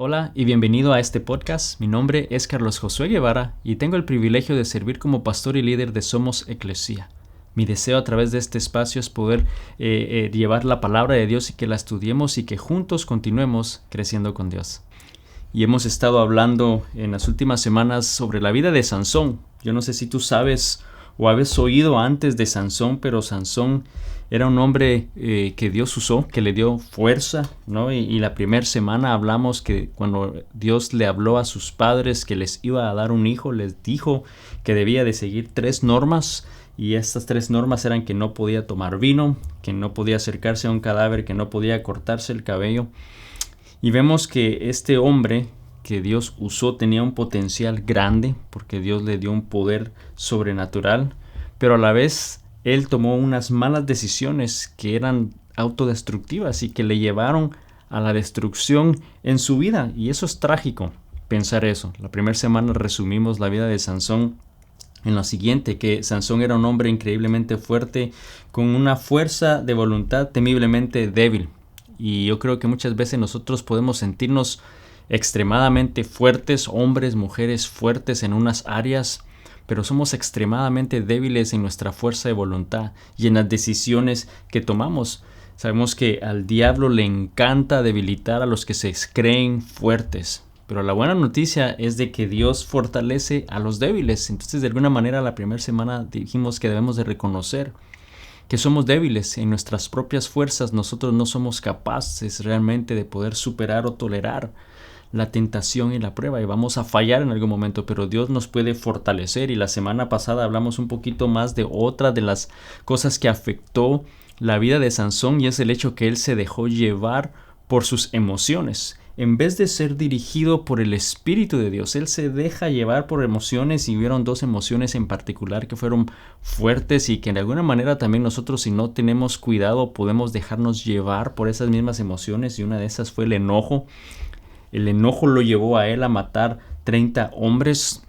Hola y bienvenido a este podcast. Mi nombre es Carlos Josué Guevara y tengo el privilegio de servir como pastor y líder de Somos Eclesia. Mi deseo a través de este espacio es poder llevar la palabra de Dios y que la estudiemos y que juntos continuemos creciendo con Dios. Y hemos estado hablando en las últimas semanas sobre la vida de Sansón. Yo no sé si tú sabes o habéis oído antes de Sansón, pero Sansón era un hombre que Dios usó, que le dio fuerza, ¿no? Y la primera semana hablamos que cuando Dios le habló a sus padres que les iba a dar un hijo, les dijo que debía de seguir 3 normas. Y estas 3 normas eran que no podía tomar vino, que no podía acercarse a un cadáver, que no podía cortarse el cabello. Y vemos que este hombre que Dios usó tenía un potencial grande porque Dios le dio un poder sobrenatural, pero a la vez él tomó unas malas decisiones que eran autodestructivas y que le llevaron a la destrucción en su vida. Y eso es trágico, pensar eso. La primera semana resumimos la vida de Sansón en lo siguiente, que Sansón era un hombre increíblemente fuerte, con una fuerza de voluntad temiblemente débil. Y yo creo que muchas veces nosotros podemos sentirnos extremadamente fuertes, hombres, mujeres fuertes en unas áreas, pero somos extremadamente débiles en nuestra fuerza de voluntad y en las decisiones que tomamos. Sabemos que al diablo le encanta debilitar a los que se creen fuertes. Pero la buena noticia es de que Dios fortalece a los débiles. Entonces, de alguna manera, la primera semana dijimos que debemos de reconocer que somos débiles en nuestras propias fuerzas. Nosotros no somos capaces realmente de poder superar o tolerar la tentación y la prueba, y vamos a fallar en algún momento, pero Dios nos puede fortalecer. Y la semana pasada hablamos un poquito más de otra de las cosas que afectó la vida de Sansón, y es el hecho que él se dejó llevar por sus emociones. En vez de ser dirigido por el Espíritu de Dios, él se deja llevar por emociones, y hubieron 2 emociones en particular que fueron fuertes y que de alguna manera también nosotros, si no tenemos cuidado, podemos dejarnos llevar por esas mismas emociones, y una de esas fue el enojo. El enojo lo llevó a él a matar 30 hombres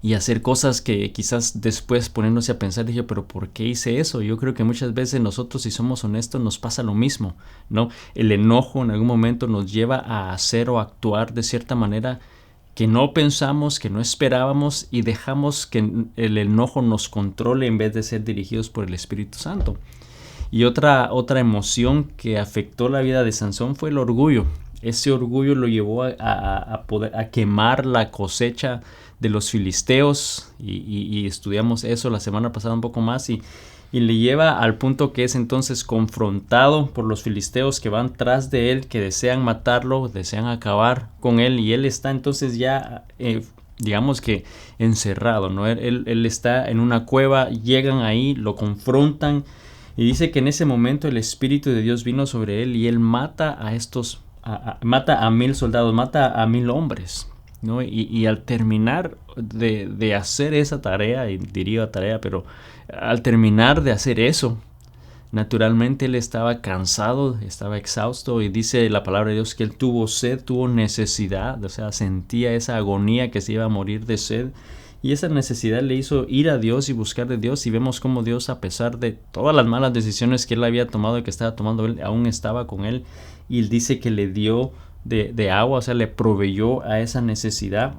y hacer cosas que quizás después, poniéndose a pensar, dije, pero ¿por qué hice eso? Yo creo que muchas veces nosotros, si somos honestos, nos pasa lo mismo, ¿no? El enojo en algún momento nos lleva a hacer o actuar de cierta manera que no pensamos, que no esperábamos, y dejamos que el enojo nos controle en vez de ser dirigidos por el Espíritu Santo. Y otra emoción que afectó la vida de Sansón fue el orgullo. Ese orgullo lo llevó a quemar la cosecha de los filisteos, y estudiamos eso la semana pasada un poco más, y le lleva al punto que es entonces confrontado por los filisteos que van tras de él, que desean matarlo, desean acabar con él, y él está entonces ya digamos que encerrado, ¿no? Él está en una cueva, llegan ahí, lo confrontan, y dice que en ese momento el Espíritu de Dios vino sobre él y él mata a 1000 soldados, mata a 1000 hombres, ¿no? Y al terminar de hacer esa tarea, y diría tarea, pero al terminar de hacer eso, naturalmente él estaba cansado, estaba exhausto, y dice la palabra de Dios que él tuvo sed, tuvo necesidad, o sea, sentía esa agonía que se iba a morir de sed. Y esa necesidad le hizo ir a Dios y buscar de Dios, y vemos cómo Dios, a pesar de todas las malas decisiones que él había tomado y que estaba tomando él, aún estaba con él, y él dice que le dio de agua, o sea, le proveyó a esa necesidad.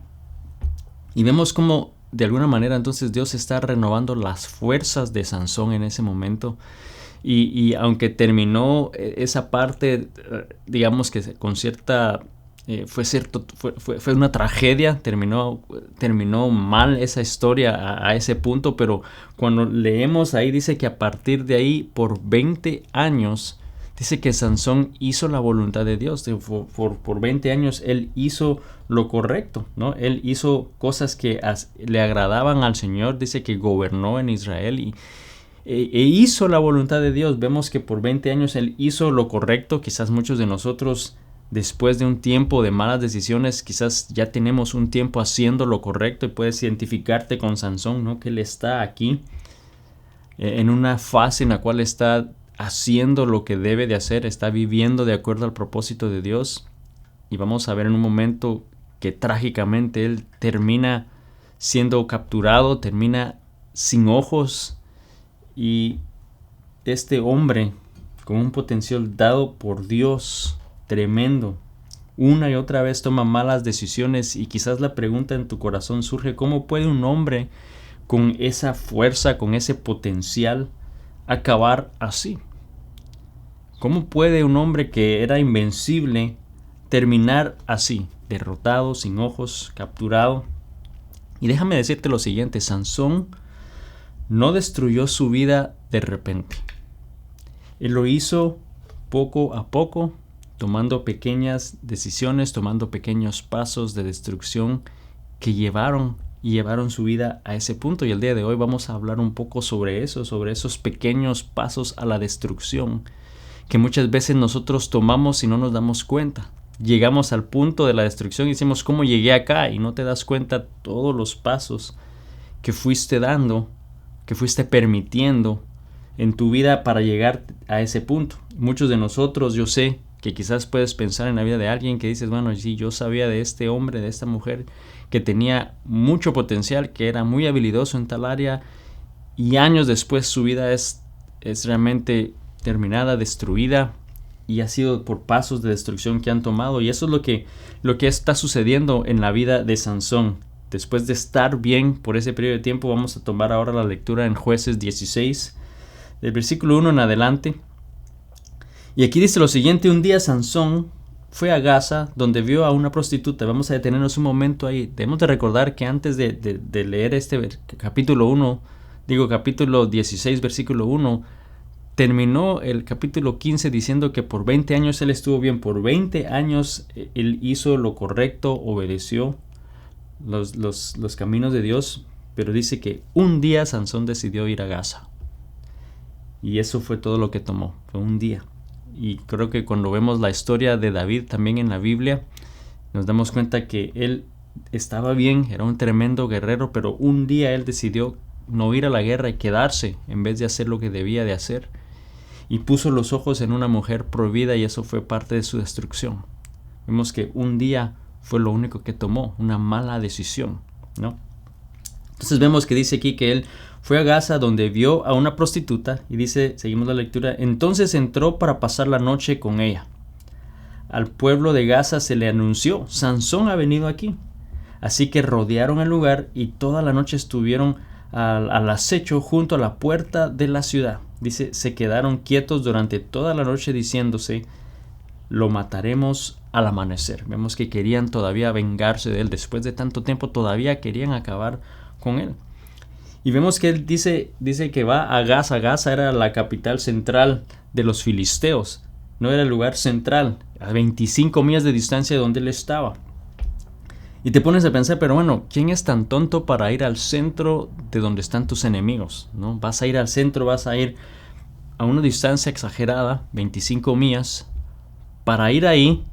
Y vemos cómo de alguna manera entonces Dios está renovando las fuerzas de Sansón en ese momento. Y aunque terminó esa parte, digamos que con cierta... fue una tragedia, terminó mal esa historia a ese punto, pero cuando leemos ahí dice que a partir de ahí por 20 años, dice que Sansón hizo la voluntad de Dios. Por 20 años él hizo lo correcto, ¿no? Él hizo cosas que le agradaban al Señor, dice que gobernó en Israel e hizo la voluntad de Dios. Vemos que por 20 años él hizo lo correcto. Quizás muchos de nosotros, después de un tiempo de malas decisiones, quizás ya tenemos un tiempo haciendo lo correcto, y puedes identificarte con Sansón, ¿no? Que él está aquí en una fase en la cual está haciendo lo que debe de hacer, está viviendo de acuerdo al propósito de Dios. Y vamos a ver en un momento que trágicamente él termina siendo capturado, termina sin ojos, y este hombre con un potencial dado por Dios tremendo una y otra vez toma malas decisiones y quizás la pregunta en tu corazón surge: ¿cómo puede un hombre con esa fuerza, con ese potencial, acabar así? ¿Cómo puede un hombre que era invencible terminar así, derrotado, sin ojos, capturado? Y déjame decirte lo siguiente: Sansón no destruyó su vida de repente. Él lo hizo poco a poco, tomando pequeñas decisiones, tomando pequeños pasos de destrucción que llevaron su vida a ese punto. Y el día de hoy vamos a hablar un poco sobre eso, sobre esos pequeños pasos a la destrucción que muchas veces nosotros tomamos y no nos damos cuenta. Llegamos al punto de la destrucción y decimos: ¿cómo llegué acá? Y no te das cuenta todos los pasos que fuiste dando, que fuiste permitiendo en tu vida para llegar a ese punto. Muchos de nosotros, yo sé que quizás puedes pensar en la vida de alguien que dices: bueno, sí, yo sabía de este hombre, de esta mujer, que tenía mucho potencial, que era muy habilidoso en tal área, y años después su vida es realmente terminada, destruida, y ha sido por pasos de destrucción que han tomado. Y eso es lo que está sucediendo en la vida de Sansón. Después de estar bien por ese periodo de tiempo, vamos a tomar ahora la lectura en Jueces 16, del versículo 1 en adelante. Y aquí dice lo siguiente: un día Sansón fue a Gaza, donde vio a una prostituta. Vamos a detenernos un momento ahí. Debemos de recordar que antes de leer este capítulo 16, versículo 1, terminó el capítulo 15 diciendo que por 20 años él estuvo bien. Por 20 años él hizo lo correcto, obedeció los caminos de Dios. Pero dice que un día Sansón decidió ir a Gaza. Y eso fue todo lo que tomó. Fue un día. Y creo que cuando vemos la historia de David también en la Biblia, nos damos cuenta que él estaba bien, era un tremendo guerrero, pero un día él decidió no ir a la guerra y quedarse en vez de hacer lo que debía de hacer. Y puso los ojos en una mujer prohibida, y eso fue parte de su destrucción. Vemos que un día fue lo único que tomó, una mala decisión, ¿no? Entonces vemos que dice aquí que él fue a Gaza, donde vio a una prostituta, y dice, seguimos la lectura: entonces entró para pasar la noche con ella. Al pueblo de Gaza se le anunció: Sansón ha venido aquí. Así que rodearon el lugar y toda la noche estuvieron al acecho junto a la puerta de la ciudad. Dice, se quedaron quietos durante toda la noche diciéndose: lo mataremos al amanecer. Vemos que querían todavía vengarse de él. Después de tanto tiempo todavía querían acabar con él. Y vemos que él dice que va a Gaza. Gaza era la capital central de los filisteos. No era el lugar central, a 25 millas de distancia de donde él estaba. Y te pones a pensar, pero bueno, ¿quién es tan tonto para ir al centro de donde están tus enemigos? ¿No? Vas a ir al centro, vas a ir a una distancia exagerada, 25 millas, para ir ahí,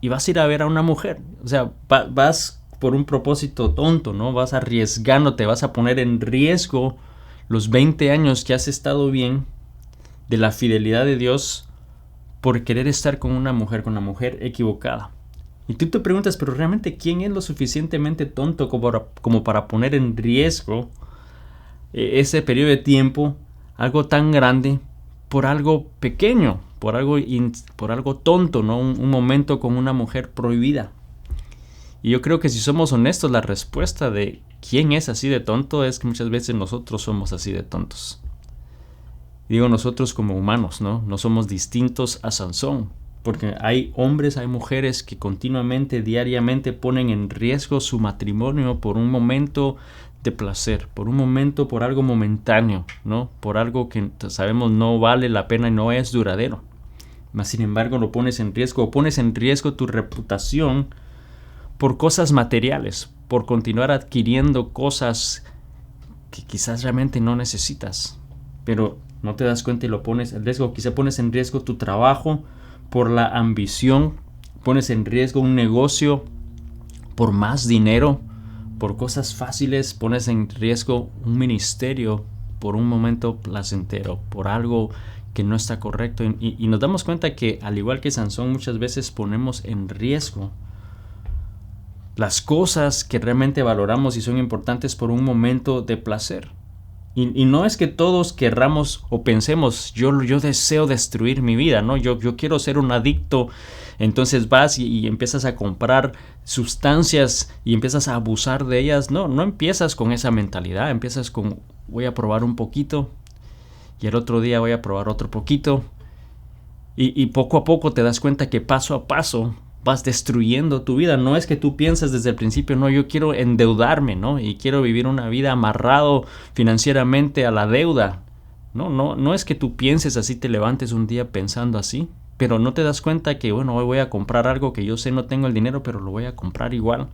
y vas a ir a ver a una mujer. O sea, vas por un propósito tonto, ¿no? Vas arriesgándote, vas a poner en riesgo los 20 años que has estado bien de la fidelidad de Dios por querer estar con una mujer equivocada. Y tú te preguntas, pero realmente, ¿quién es lo suficientemente tonto como para poner en riesgo ese periodo de tiempo, algo tan grande, por algo pequeño, por algo tonto, ¿no? Un momento con una mujer prohibida? Y yo creo que si somos honestos, la respuesta de quién es así de tonto es que muchas veces nosotros somos así de tontos. Digo nosotros como humanos, ¿no? No somos distintos a Sansón, porque hay hombres, hay mujeres que continuamente, diariamente ponen en riesgo su matrimonio por un momento de placer, por un momento, por algo momentáneo, ¿no? Por algo que sabemos no vale la pena y no es duradero. Mas sin embargo lo pones en riesgo, o pones en riesgo tu reputación por cosas materiales, por continuar adquiriendo cosas que quizás realmente no necesitas, pero no te das cuenta y lo pones en riesgo. Quizá pones en riesgo tu trabajo por la ambición, pones en riesgo un negocio por más dinero, por cosas fáciles, pones en riesgo un ministerio por un momento placentero, por algo que no está correcto. Y nos damos cuenta que, al igual que Sansón, muchas veces ponemos en riesgo las cosas que realmente valoramos y son importantes por un momento de placer. Y no es que todos querramos o pensemos, yo deseo destruir mi vida, ¿no? Yo quiero ser un adicto. Entonces vas y empiezas a comprar sustancias y empiezas a abusar de ellas. No empiezas con esa mentalidad. Empiezas con, voy a probar un poquito y el otro día voy a probar otro poquito. Y poco a poco te das cuenta que paso a paso vas destruyendo tu vida. No es que tú piensas desde el principio, no, yo quiero endeudarme, ¿no? Y quiero vivir una vida amarrado financieramente a la deuda. No es que tú pienses así, te levantes un día pensando así, pero no te das cuenta que, bueno, hoy voy a comprar algo que yo sé no tengo el dinero, pero lo voy a comprar igual.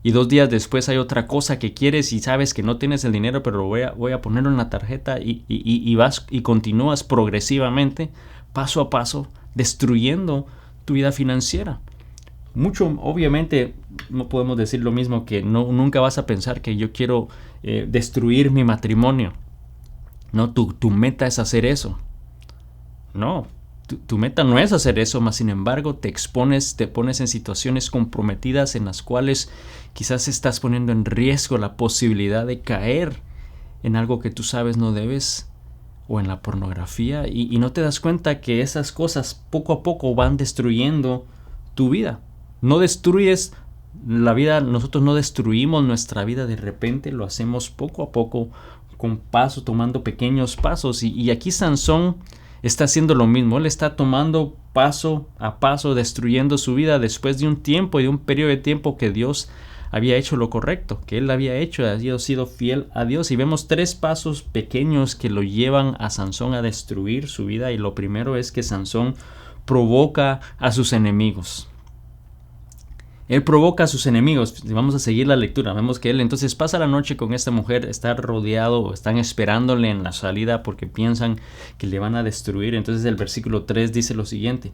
Y 2 días después hay otra cosa que quieres y sabes que no tienes el dinero, pero voy a ponerlo en la tarjeta y vas y continúas progresivamente, paso a paso, destruyendo tu vida financiera. Obviamente no podemos decir lo mismo, que nunca vas a pensar que yo quiero destruir mi matrimonio. No, tu meta es hacer eso. No, tu meta no es hacer eso, mas sin embargo te pones en situaciones comprometidas en las cuales quizás estás poniendo en riesgo la posibilidad de caer en algo que tú sabes no debes, o en la pornografía, y no te das cuenta que esas cosas poco a poco van destruyendo tu vida. No destruyes la vida, nosotros no destruimos nuestra vida de repente, lo hacemos poco a poco, con paso, tomando pequeños pasos. Y aquí Sansón está haciendo lo mismo. Él está tomando paso a paso, destruyendo su vida después de un tiempo y de un periodo de tiempo que Dios había hecho lo correcto, que él había hecho, había sido fiel a Dios. Y vemos 3 pasos pequeños que lo llevan a Sansón a destruir su vida. Y lo primero es que Sansón provoca a sus enemigos. Él provoca a sus enemigos. Vamos a seguir la lectura. Vemos que él entonces pasa la noche con esta mujer, está rodeado, están esperándole en la salida porque piensan que le van a destruir. Entonces el versículo 3 dice lo siguiente: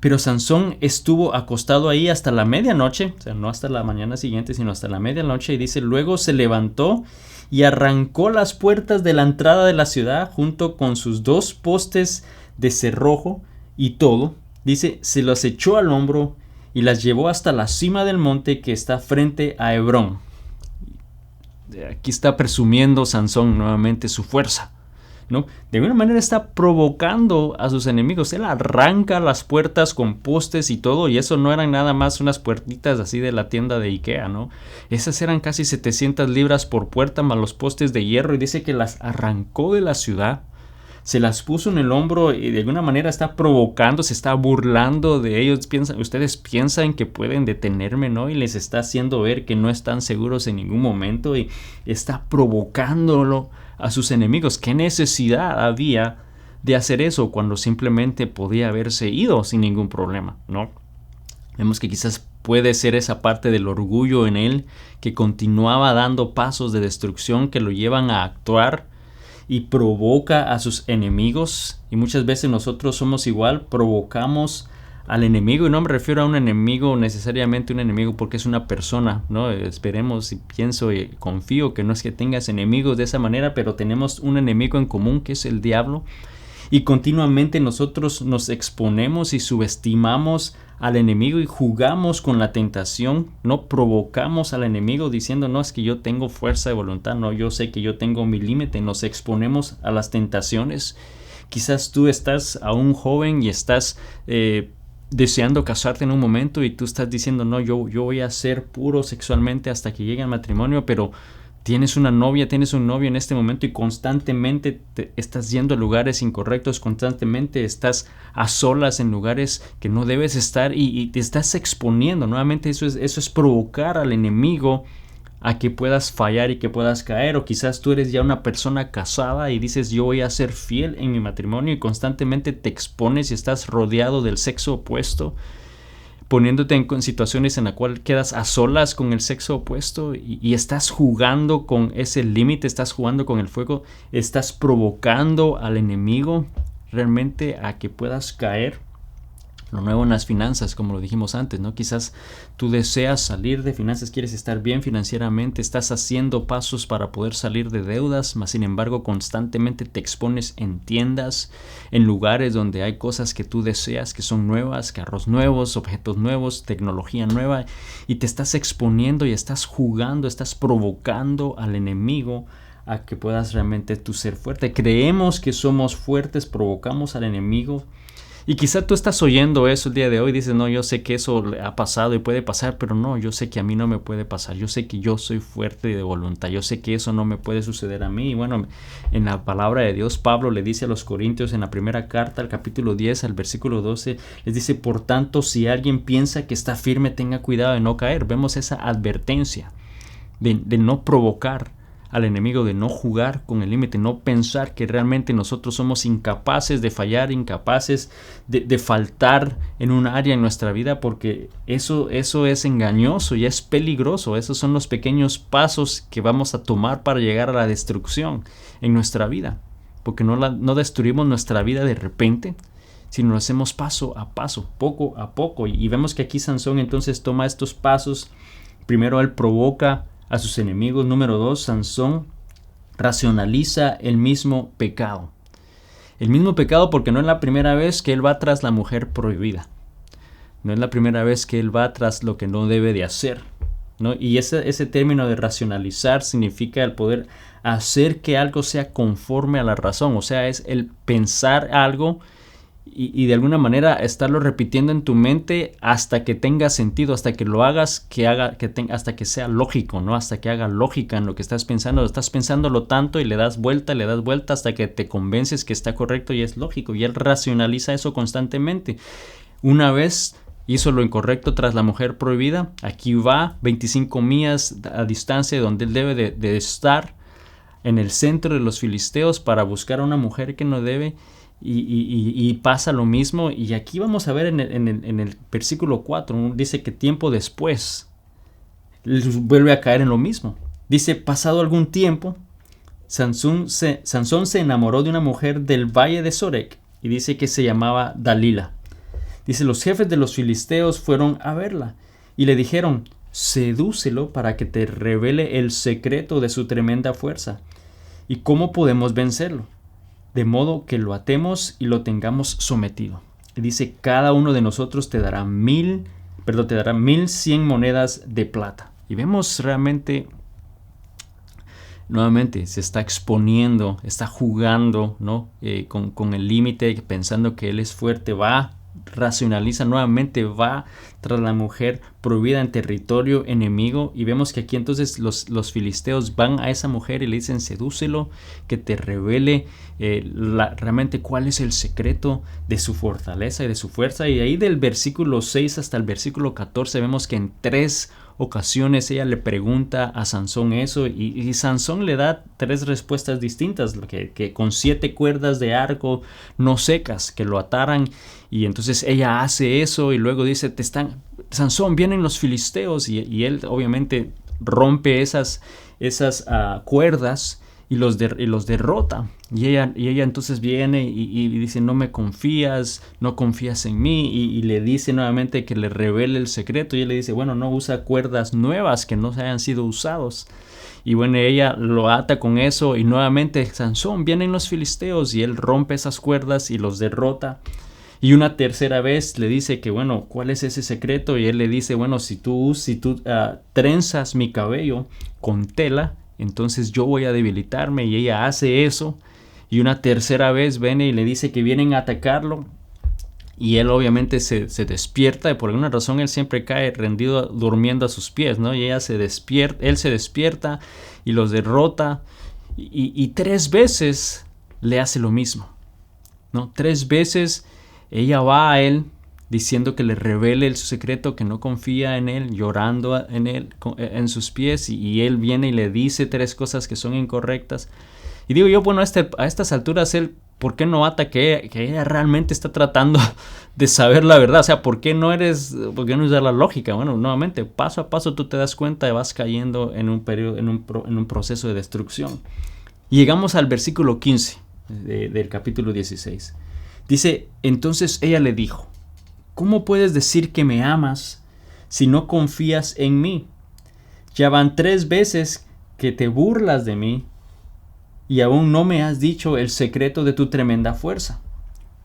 pero Sansón estuvo acostado ahí hasta la medianoche, o sea, no hasta la mañana siguiente, sino hasta la medianoche, y dice, luego se levantó y arrancó las puertas de la entrada de la ciudad junto con sus 2 postes de cerrojo y todo. Dice, se los echó al hombro y las llevó hasta la cima del monte que está frente a Hebrón. Aquí está presumiendo Sansón nuevamente su fuerza, ¿no? De alguna manera está provocando a sus enemigos. Él arranca las puertas con postes y todo, y eso no eran nada más unas puertitas así de la tienda de Ikea, ¿no? Esas eran casi 700 libras por puerta, más los postes de hierro, y dice que las arrancó de la ciudad, se las puso en el hombro y de alguna manera está provocando, se está burlando de ellos. Ustedes piensan que pueden detenerme, ¿no? Y les está haciendo ver que no están seguros en ningún momento, y está provocándolo a sus enemigos. ¿Qué necesidad había de hacer eso cuando simplemente podía haberse ido sin ningún problema, ¿no? Vemos que quizás puede ser esa parte del orgullo en él que continuaba dando pasos de destrucción que lo llevan a actuar y provoca a sus enemigos. Y muchas veces nosotros somos igual, provocamos al enemigo, y no me refiero a un enemigo necesariamente un enemigo porque es una persona, ¿no? Esperemos y pienso y confío que no es que tengas enemigos de esa manera, pero tenemos un enemigo en común que es el diablo, y continuamente nosotros nos exponemos y subestimamos al enemigo y jugamos con la tentación, no provocamos al enemigo diciendo, no, es que yo tengo fuerza de voluntad, no, yo sé que yo tengo mi límite. Nos exponemos a las tentaciones. Quizás tú estás aún joven y estás deseando casarte en un momento, y tú estás diciendo, no, yo voy a ser puro sexualmente hasta que llegue al matrimonio, pero tienes una novia, tienes un novio en este momento y constantemente te estás yendo a lugares incorrectos, constantemente estás a solas en lugares que no debes estar, y te estás exponiendo. Nuevamente eso es provocar al enemigo a que puedas fallar y que puedas caer. O quizás tú eres ya una persona casada y dices, yo voy a ser fiel en mi matrimonio, y constantemente te expones y estás rodeado del sexo opuesto, poniéndote en situaciones en las cuales quedas a solas con el sexo opuesto, y estás jugando con ese límite, estás jugando con el fuego, estás provocando al enemigo realmente a que puedas caer. Lo nuevo en las finanzas, como lo dijimos antes, ¿no? Quizás tú deseas salir de finanzas, quieres estar bien financieramente, estás haciendo pasos para poder salir de deudas, mas sin embargo constantemente te expones en tiendas, en lugares donde hay cosas que tú deseas, que son nuevas, carros nuevos, objetos nuevos, tecnología nueva, y te estás exponiendo y estás jugando, estás provocando al enemigo a que puedas realmente tú ser fuerte. Creemos que somos fuertes, provocamos al enemigo. Y quizá tú estás oyendo eso el día de hoy y dices, no, yo sé que eso ha pasado y puede pasar, pero no, yo sé que a mí no me puede pasar. Yo sé que yo soy fuerte de voluntad. Yo sé que eso no me puede suceder a mí. Y bueno, en la palabra de Dios, Pablo le dice a los Corintios en la primera carta, al capítulo 10, al versículo 12, les dice, por tanto, si alguien piensa que está firme, tenga cuidado de no caer. Vemos esa advertencia de no provocar al enemigo, de no jugar con el límite, no pensar que realmente nosotros somos incapaces de fallar, incapaces de faltar en un área en nuestra vida, porque eso es engañoso y es peligroso. Esos son los pequeños pasos que vamos a tomar para llegar a la destrucción en nuestra vida, porque no destruimos nuestra vida de repente, sino lo hacemos paso a paso, poco a poco. Y vemos que aquí Sansón entonces toma estos pasos. Primero él provoca a sus enemigos. Número 2, Sansón racionaliza el mismo pecado. El mismo pecado porque no es la primera vez que él va tras la mujer prohibida. No es la primera vez que él va tras lo que no debe de hacer, ¿no? Y ese término de racionalizar significa el poder hacer que algo sea conforme a la razón. O sea, es el pensar algo y de alguna manera estarlo repitiendo en tu mente hasta que tenga sentido, hasta que lo hagas, hasta que sea lógico, ¿no? Hasta que haga lógica en lo que estás pensando. Estás pensándolo tanto y le das vuelta hasta que te convences que está correcto y es lógico. Y él racionaliza eso constantemente. Una vez hizo lo incorrecto tras la mujer prohibida. Aquí va 25 millas a distancia de donde él debe de estar, en el centro de los filisteos, para buscar a una mujer que no debe. Y pasa lo mismo. Y aquí vamos a ver en el versículo 4, dice que tiempo después vuelve a caer en lo mismo. Dice, pasado algún tiempo, Sansón se enamoró de una mujer del valle de Sorek, y dice que se llamaba Dalila. Dice, los jefes de los filisteos fueron a verla y le dijeron, sedúcelo para que te revele el secreto de su tremenda fuerza. ¿Y cómo podemos vencerlo? De modo que lo atemos y lo tengamos sometido. Y dice, cada uno de nosotros te dará 1,100 monedas de plata. Y vemos realmente, nuevamente, se está exponiendo, está jugando, ¿no? Con el límite, pensando que él es fuerte, racionaliza nuevamente, va tras la mujer prohibida en territorio enemigo. Y vemos que aquí entonces los filisteos van a esa mujer y le dicen, sedúcelo, que te revele realmente cuál es el secreto de su fortaleza y de su fuerza. Y ahí del versículo 6 hasta el versículo 14 vemos que en 3 ocasiones ella le pregunta a Sansón eso, y Sansón le da 3 respuestas distintas, que con 7 cuerdas de arco no secas que lo ataran. Y entonces ella hace eso y luego dice, Sansón, vienen los filisteos, y él obviamente rompe esas cuerdas y los derrota. Y ella entonces viene y dice, no confías en mí, y le dice nuevamente que le revele el secreto. Y él le dice, bueno, no usa cuerdas nuevas que no hayan sido usados. Y bueno, ella lo ata con eso, y nuevamente, Sansón, vienen los filisteos, y él rompe esas cuerdas y los derrota. Y una tercera vez le dice que, bueno, ¿cuál es ese secreto? Y él le dice, bueno, si tú trenzas mi cabello con tela, entonces yo voy a debilitarme. Y ella hace eso. Y una tercera vez viene y le dice que vienen a atacarlo. Y él obviamente se despierta, y por alguna razón él siempre cae rendido, durmiendo a sus pies, ¿no? Y él se despierta y los derrota. Y 3 veces le hace lo mismo, ¿no? 3 veces ella va a él diciendo que le revele su secreto, que no confía en él, llorando en sus pies, y él viene y le dice 3 cosas que son incorrectas. Y digo yo, bueno, a estas alturas él, ¿por qué no ata que ella realmente está tratando de saber la verdad? O sea, ¿por qué no usar la lógica? Bueno, nuevamente, paso a paso tú te das cuenta y vas cayendo en un proceso de destrucción. Y llegamos al versículo 15 del capítulo 16. Dice, entonces ella le dijo, ¿cómo puedes decir que me amas si no confías en mí? Ya van 3 veces que te burlas de mí, y aún no me has dicho el secreto de tu tremenda fuerza.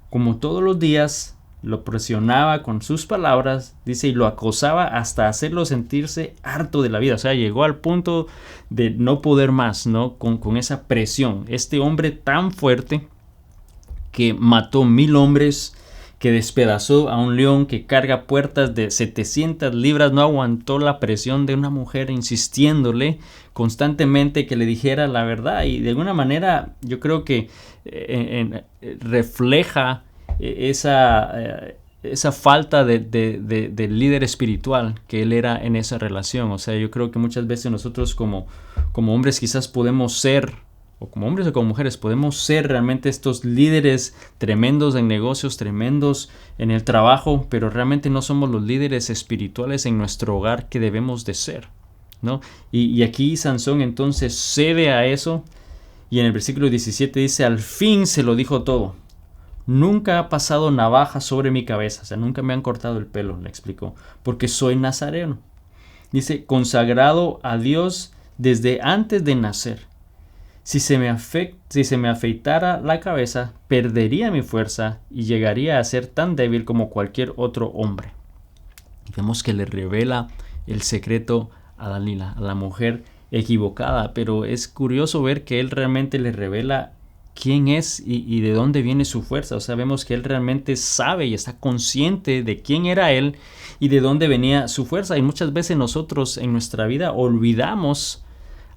Como todos los días lo presionaba con sus palabras, dice, y lo acosaba hasta hacerlo sentirse harto de la vida. O sea, llegó al punto de no poder más, ¿no? Con esa presión. Este hombre tan fuerte que mató 1000 hombres, que despedazó a un león, que carga puertas de 700 libras, no aguantó la presión de una mujer insistiéndole constantemente que le dijera la verdad. Y de alguna manera yo creo que refleja esa falta de líder espiritual que él era en esa relación. O sea, yo creo que muchas veces nosotros como hombres quizás podemos ser, o como hombres o como mujeres, podemos ser realmente estos líderes tremendos en negocios, tremendos en el trabajo, pero realmente no somos los líderes espirituales en nuestro hogar que debemos de ser, ¿no? Y aquí Sansón entonces cede a eso, y en el versículo 17 dice, al fin se lo dijo todo. Nunca ha pasado navaja sobre mi cabeza, o sea, nunca me han cortado el pelo, le explicó, porque soy nazareno. Dice, consagrado a Dios desde antes de nacer. Si se me afeitara la cabeza, perdería mi fuerza y llegaría a ser tan débil como cualquier otro hombre. Y vemos que le revela el secreto a Dalila, a la mujer equivocada, pero es curioso ver que él realmente le revela quién es y de dónde viene su fuerza. O sea, vemos que él realmente sabe y está consciente de quién era él y de dónde venía su fuerza. Y muchas veces nosotros en nuestra vida olvidamos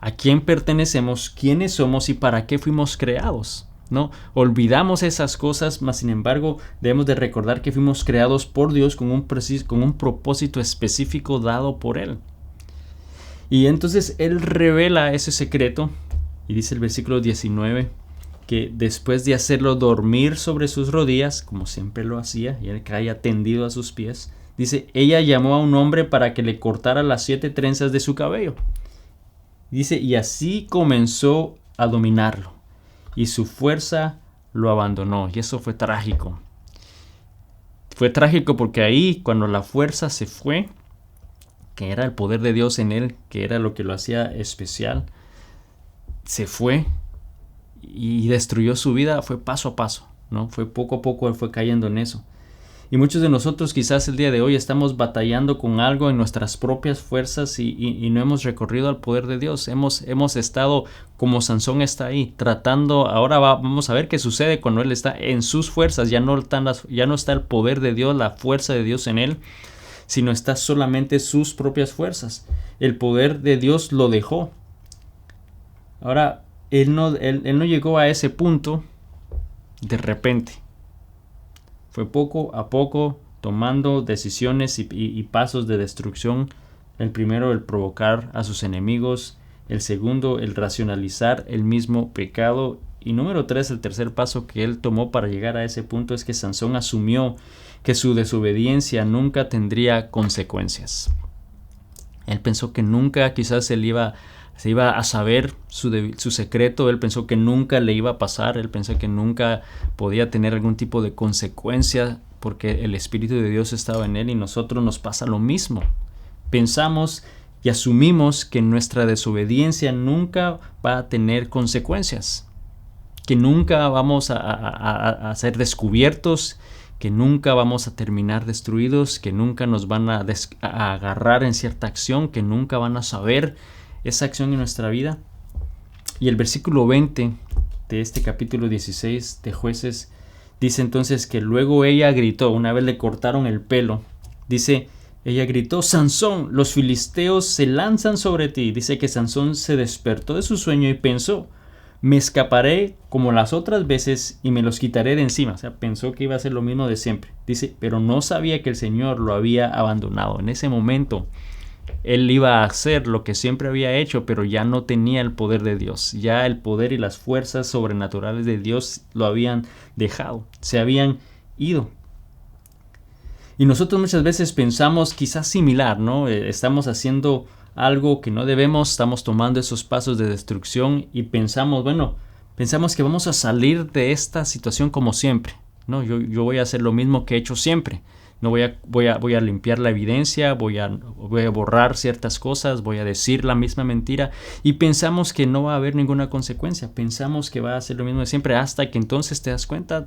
a quién pertenecemos, quiénes somos y para qué fuimos creados, ¿no? Olvidamos esas cosas, mas sin embargo debemos de recordar que fuimos creados por Dios con un propósito específico dado por Él. Y entonces Él revela ese secreto y dice el versículo 19 que después de hacerlo dormir sobre sus rodillas, como siempre lo hacía, y él caía tendido a sus pies, dice, ella llamó a un hombre para que le cortara las 7 trenzas de su cabello. Dice, y así comenzó a dominarlo, y su fuerza lo abandonó. Y eso fue trágico. Fue trágico porque ahí, cuando la fuerza se fue, que era el poder de Dios en él, que era lo que lo hacía especial, se fue y destruyó su vida. Fue paso a paso, ¿no? Fue poco a poco, él fue cayendo en eso. Y muchos de nosotros quizás el día de hoy estamos batallando con algo en nuestras propias fuerzas y no hemos recorrido al poder de Dios. Hemos estado como Sansón está ahí, tratando. Ahora vamos a ver qué sucede cuando él está en sus fuerzas. Ya no está el poder de Dios, la fuerza de Dios en él, sino está solamente sus propias fuerzas. El poder de Dios lo dejó. Ahora, él no llegó a ese punto de repente. Fue poco a poco tomando decisiones y pasos de destrucción. El primero, el provocar a sus enemigos. El segundo, el racionalizar el mismo pecado. Y número 3, el tercer paso que él tomó para llegar a ese punto es que Sansón asumió que su desobediencia nunca tendría consecuencias. Él pensó que nunca quizás se iba a saber su secreto. Él pensó que nunca le iba a pasar. Él pensó que nunca podía tener algún tipo de consecuencia porque el Espíritu de Dios estaba en él, y nosotros nos pasa lo mismo. Pensamos y asumimos que nuestra desobediencia nunca va a tener consecuencias, que nunca vamos a ser descubiertos, que nunca vamos a terminar destruidos, que nunca nos van a agarrar en cierta acción, que nunca van a saber esa acción en nuestra vida. Y el versículo 20 de este capítulo 16 de Jueces dice entonces que luego ella gritó, una vez le cortaron el pelo, dice, ella gritó, Sansón, los filisteos se lanzan sobre ti. Dice que Sansón se despertó de su sueño y pensó, me escaparé como las otras veces y me los quitaré de encima. O sea, pensó que iba a ser lo mismo de siempre. Dice, pero no sabía que el Señor lo había abandonado. En ese momento él iba a hacer lo que siempre había hecho, pero ya no tenía el poder de Dios. Ya el poder y las fuerzas sobrenaturales de Dios lo habían dejado, se habían ido. Y nosotros muchas veces pensamos quizás similar, ¿no? Estamos haciendo algo que no debemos, estamos tomando esos pasos de destrucción y pensamos que vamos a salir de esta situación como siempre, ¿no? Yo voy a hacer lo mismo que he hecho siempre. No voy a limpiar la evidencia, voy a borrar ciertas cosas, voy a decir la misma mentira, y pensamos que no va a haber ninguna consecuencia. Pensamos que va a ser lo mismo de siempre, hasta que entonces te das cuenta,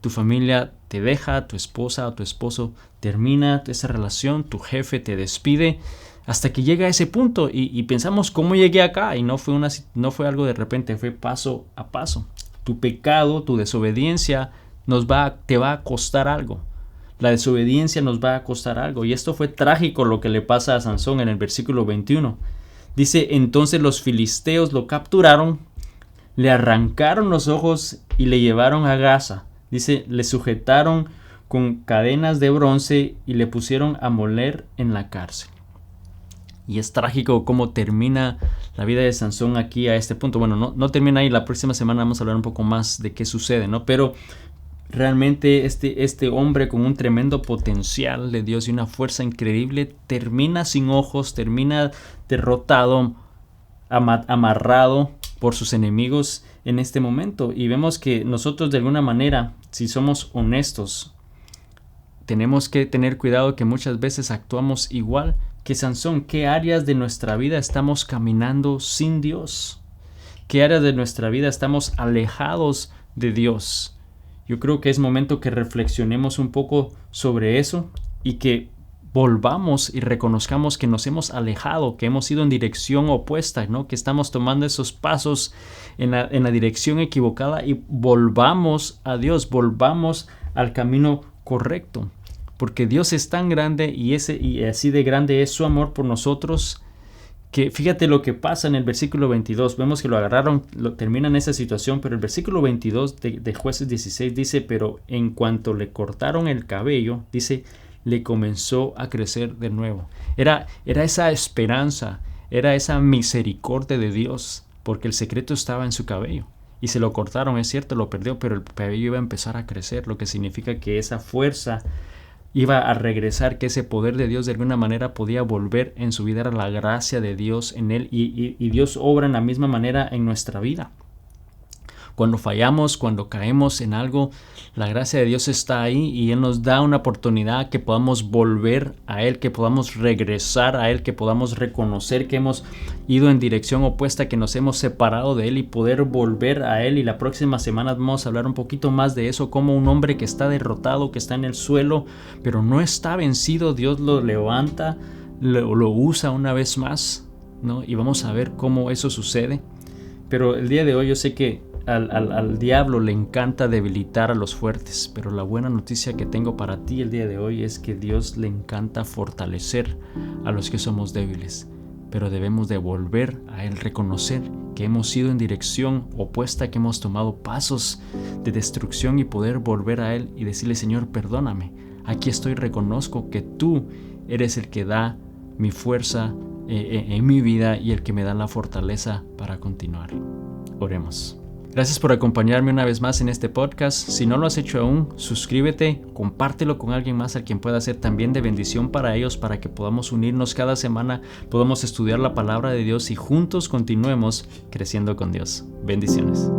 tu familia te deja, tu esposa o tu esposo termina esa relación, tu jefe te despide, hasta que llega a ese punto y pensamos, ¿cómo llegué acá? Y no fue algo de repente, fue paso a paso. Tu pecado, tu desobediencia te va a costar algo. La desobediencia nos va a costar algo. Y esto fue trágico lo que le pasa a Sansón en el versículo 21. Dice, entonces los filisteos lo capturaron, le arrancaron los ojos y le llevaron a Gaza. Dice, le sujetaron con cadenas de bronce y le pusieron a moler en la cárcel. Y es trágico cómo termina la vida de Sansón aquí a este punto. Bueno, no termina ahí. La próxima semana vamos a hablar un poco más de qué sucede, ¿no? Pero realmente este hombre con un tremendo potencial de Dios y una fuerza increíble termina sin ojos, termina derrotado, amarrado por sus enemigos en este momento. Y vemos que nosotros de alguna manera, si somos honestos, tenemos que tener cuidado que muchas veces actuamos igual que Sansón. ¿Qué áreas de nuestra vida estamos caminando sin Dios? ¿Qué áreas de nuestra vida estamos alejados de Dios? Yo creo que es momento que reflexionemos un poco sobre eso y que volvamos y reconozcamos que nos hemos alejado, que hemos ido en dirección opuesta, ¿no? Que estamos tomando esos pasos en la dirección equivocada y volvamos a Dios, volvamos al camino correcto. Porque Dios es tan grande y así de grande es su amor por nosotros, que fíjate lo que pasa en el versículo 22. Vemos que lo agarraron, termina en esa situación, pero el versículo 22 de Jueces 16 dice, pero en cuanto le cortaron el cabello, dice, le comenzó a crecer de nuevo. Era esa esperanza, era esa misericordia de Dios, porque el secreto estaba en su cabello. Y se lo cortaron, es cierto, lo perdió, pero el cabello iba a empezar a crecer, lo que significa que esa fuerza iba a regresar, que ese poder de Dios de alguna manera podía volver en su vida. Era la gracia de Dios en él y Dios obra en la misma manera en nuestra vida. Cuando fallamos, cuando caemos en algo, la gracia de Dios está ahí y Él nos da una oportunidad que podamos volver a Él, que podamos regresar a Él, que podamos reconocer que hemos ido en dirección opuesta, que nos hemos separado de Él y poder volver a Él. Y la próxima semana vamos a hablar un poquito más de eso, como un hombre que está derrotado, que está en el suelo, pero no está vencido, Dios lo levanta, lo usa una vez más, ¿no? Y vamos a ver cómo eso sucede. Pero el día de hoy yo sé que al diablo le encanta debilitar a los fuertes, pero la buena noticia que tengo para ti el día de hoy es que Dios le encanta fortalecer a los que somos débiles, pero debemos de volver a Él, reconocer que hemos ido en dirección opuesta, que hemos tomado pasos de destrucción y poder volver a Él y decirle, Señor, perdóname, aquí estoy, reconozco que tú eres el que da mi fuerza en mi vida y el que me da la fortaleza para continuar. Oremos. Gracias por acompañarme una vez más en este podcast. Si no lo has hecho aún, suscríbete, compártelo con alguien más al quien pueda ser también de bendición para ellos, para que podamos unirnos cada semana, podamos estudiar la palabra de Dios y juntos continuemos creciendo con Dios. Bendiciones.